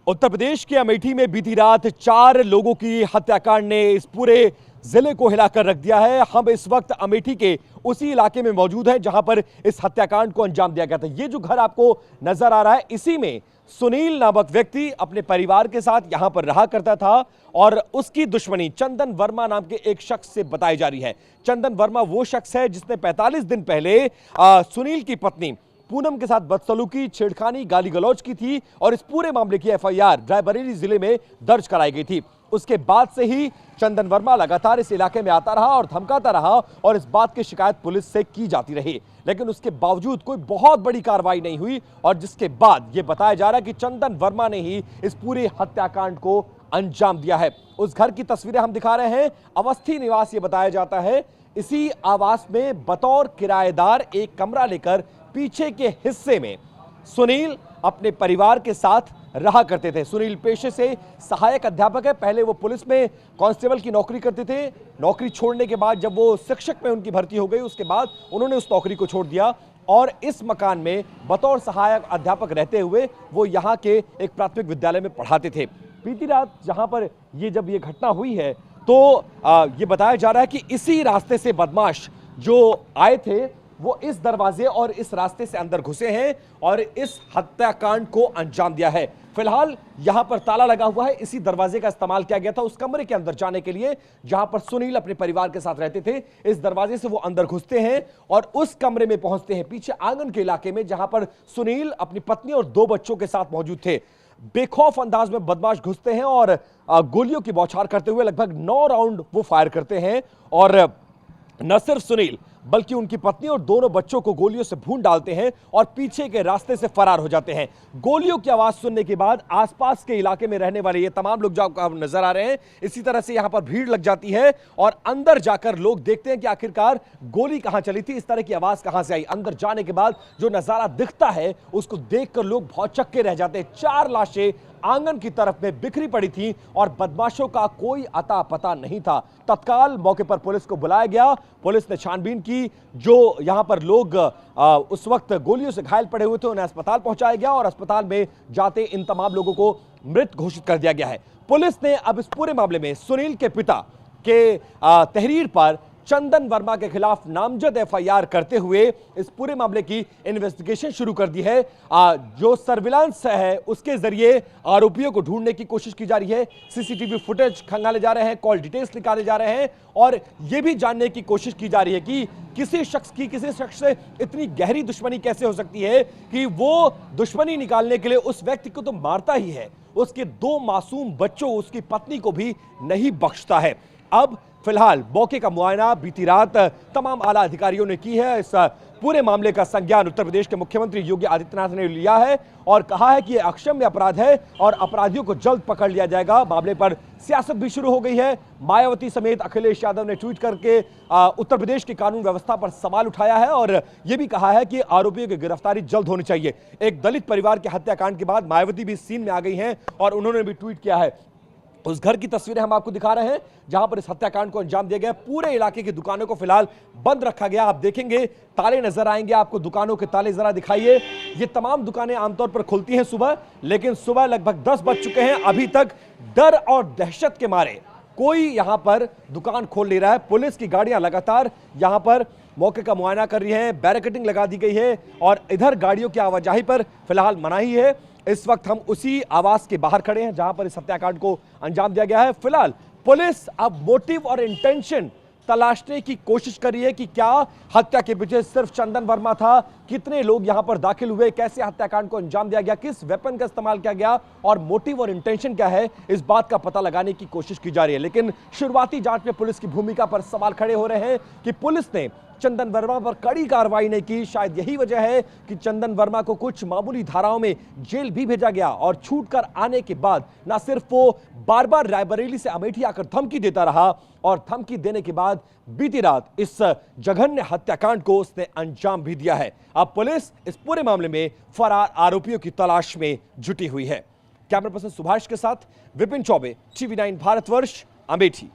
उत्तर प्रदेश के अमेठी में बीती रात 4 लोगों की हत्याकांड ने इस पूरे जिले को हिलाकर रख दिया है। हम इस वक्त अमेठी के उसी इलाके में मौजूद हैं जहां पर इस हत्याकांड को अंजाम दिया गया था। ये जो घर आपको नजर आ रहा है, इसी में सुनील नामक व्यक्ति अपने परिवार के साथ यहां पर रहा करता था और उसकी दुश्मनी चंदन वर्मा नाम के एक शख्स से बताई जा रही है। चंदन वर्मा वो शख्स है जिसने 45 दिन पहले सुनील की पत्नी पूनम के साथ बदसलूकी, छेड़खानी, गाली गलौज की थी और इस पूरे मामले की एफआईआर रायबरेली जिले में दर्ज कराई गई थी। उसके बाद से ही चंदन वर्मा लगातार इस इलाके में आता रहा और धमकाता रहा और इस बात की शिकायत पुलिस से की जाती रही, लेकिन उसके बावजूद कोई बहुत बड़ी कार्रवाई नहीं हुई और जिसके बाद यह बताया जा रहा है कि चंदन वर्मा ने ही इस पूरे हत्याकांड को अंजाम दिया है। उस घर की तस्वीरें हम दिखा रहे हैं। अवस्थी निवास ये बताया जाता है। इसी आवास में बतौर किराएदार एक कमरा लेकर पीछे के हिस्से में सुनील अपने परिवार के साथ रहा करते थे। सुनील पेशे से सहायक अध्यापक है। पहले वो पुलिस में कांस्टेबल की नौकरी करते थे। नौकरी छोड़ने के बाद जब वो शिक्षक में उनकी भर्ती हो गई, उसके बाद उन्होंने उस नौकरी को छोड़ दिया और इस मकान में बतौर सहायक अध्यापक रहते हुए वो यहाँ के एक प्राथमिक विद्यालय में पढ़ाते थे। बीती रात जहां पर जब ये घटना हुई है तो ये बताया जा रहा है कि इसी रास्ते से बदमाश जो आए थे वो इस दरवाजे और इस रास्ते से अंदर घुसे हैं और इस हत्याकांड को अंजाम दिया है। फिलहाल यहां पर ताला लगा हुआ है। इसी दरवाजे का इस्तेमाल किया गया था उस कमरे के अंदर जाने के लिए जहां पर सुनील अपने परिवार के साथ रहते थे। इस दरवाजे से वो अंदर घुसते हैं और उस कमरे में पहुंचते हैं पीछे आंगन के इलाके में जहां पर सुनील अपनी पत्नी और 2 बच्चों के साथ मौजूद थे। बेखौफ अंदाज में बदमाश घुसते हैं और गोलियों की बौछार करते हुए लगभग 9 राउंड वो फायर करते हैं और न सिर्फ सुनील बल्कि उनकी पत्नी और दोनों बच्चों को गोलियों से भून डालते हैं और पीछे के रास्ते से फरार हो जाते हैं। गोलियों की आवाज सुनने के बाद आसपास के इलाके में रहने वाले ये तमाम लोग जो आपको नजर आ रहे हैं, इसी तरह से यहां पर भीड़ लग जाती है और अंदर जाकर लोग देखते हैं कि आखिरकार गोली कहां चली थी, इस तरह की आवाज कहां से आई। अंदर जाने के बाद जो नजारा दिखता है उसको देखकर लोग बहुत चक्के रह जाते हैं। 4 लाशें आंगन की तरफ में बिखरी पड़ी थी और बदमाशों का कोई अता पता नहीं था। तत्काल मौके पर पुलिस को बुलाया गया। पुलिस ने छानबीन की। जो यहां पर लोग उस वक्त गोलियों से घायल पड़े हुए थे उन्हें अस्पताल पहुंचाया गया और अस्पताल में जाते इन तमाम लोगों को मृत घोषित कर दिया गया है। पुलिस ने अब इस पूरे मामले में सुनील के पिता के तहरीर पर चंदन वर्मा के खिलाफ नामजद एफआईआर करते हुए इस पूरे मामले की इन्वेस्टिगेशन शुरू कर दी है। जो सर्विलांस है उसके जरिए आरोपियों को ढूंढने की कोशिश की जा रही है। सीसीटीवी फुटेज खंगाले जा रहे हैं, कॉल डिटेल्स निकाले जा रहे हैं और यह भी जानने की कोशिश की जा रही है कि किसी शख्स से इतनी गहरी दुश्मनी कैसे हो सकती है कि वो दुश्मनी निकालने के लिए उस व्यक्ति को तो मारता ही है, उसके 2 मासूम बच्चों, उसकी पत्नी को भी नहीं बख्शता है। अब फिलहाल मौके का मुआयना बीती रात तमाम आला अधिकारियों ने की है। इस पूरे मामले का संज्ञान उत्तर प्रदेश के मुख्यमंत्री योगी आदित्यनाथ ने लिया है और कहा है कि यह अक्षम्य अपराध है और अपराधियों को जल्द पकड़ लिया जाएगा। मामले पर सियासत भी शुरू हो गई है। मायावती समेत अखिलेश यादव ने ट्वीट करके उत्तर प्रदेश की कानून व्यवस्था पर सवाल उठाया है और यह भी कहा है कि आरोपियों की गिरफ्तारी जल्द होनी चाहिए। एक दलित परिवार के हत्याकांड के बाद मायावती भी सीन में आ गई हैं और उन्होंने भी ट्वीट किया है। उस घर की तस्वीरें हम आपको दिखा रहे हैं जहां पर इस हत्याकांड को अंजाम दिया गया। पूरे इलाके की दुकानों को फिलहाल बंद रखा गया। आप देखेंगे ताले नजर आएंगे आपको, दुकानों के ताले जरा दिखाइए। ये तमाम दुकानें आमतौर पर खुलती हैं सुबह, लेकिन सुबह लगभग 10 बज चुके हैं, अभी तक डर और दहशत के मारे कोई यहां पर दुकान खोल नहीं रहा है। पुलिस की गाड़ियां लगातार यहां पर मौके का मुआयना कर रही है, बैरिकेडिंग लगा दी गई है और इधर गाड़ियों की आवाजाही पर फिलहाल मनाही है। इस वक्त हम उसी आवास के बाहर खड़े हैं जहां पर इस हत्याकांड को अंजाम दिया गया है। फिलहाल पुलिस अब मोटिव और इंटेंशन तलाशने की कोशिश कर रही है कि क्या हत्या के पीछे सिर्फ चंदन वर्मा था, कितने लोग यहां पर दाखिल हुए, कैसे हत्याकांड को अंजाम दिया गया, किस वेपन का इस्तेमाल किया गया और मोटिव और इंटेंशन क्या है, इस बात का पता लगाने की कोशिश की जा रही है। लेकिन शुरुआती जांच में पुलिस की भूमिका पर सवाल खड़े हो रहे हैं कि पुलिस ने चंदन वर्मा पर कड़ी कार्रवाई नहीं की। शायद यही वजह है कि चंदन वर्मा को कुछ मामूली धाराओं में जेल भी भेजा गया और छूटकर आने के बाद न सिर्फ वो बार बार रायबरेली से अमेठी आकर धमकी देता रहा और धमकी देने के बाद बीती रात इस जघन्य हत्याकांड को उसने अंजाम भी दिया है। अब पुलिस इस पूरे मामले में फरार आरोपियों की तलाश में जुटी हुई है। कैमरा पर्सन सुभाष के साथ विपिन चौबे, TV9 भारतवर्ष, अमेठी।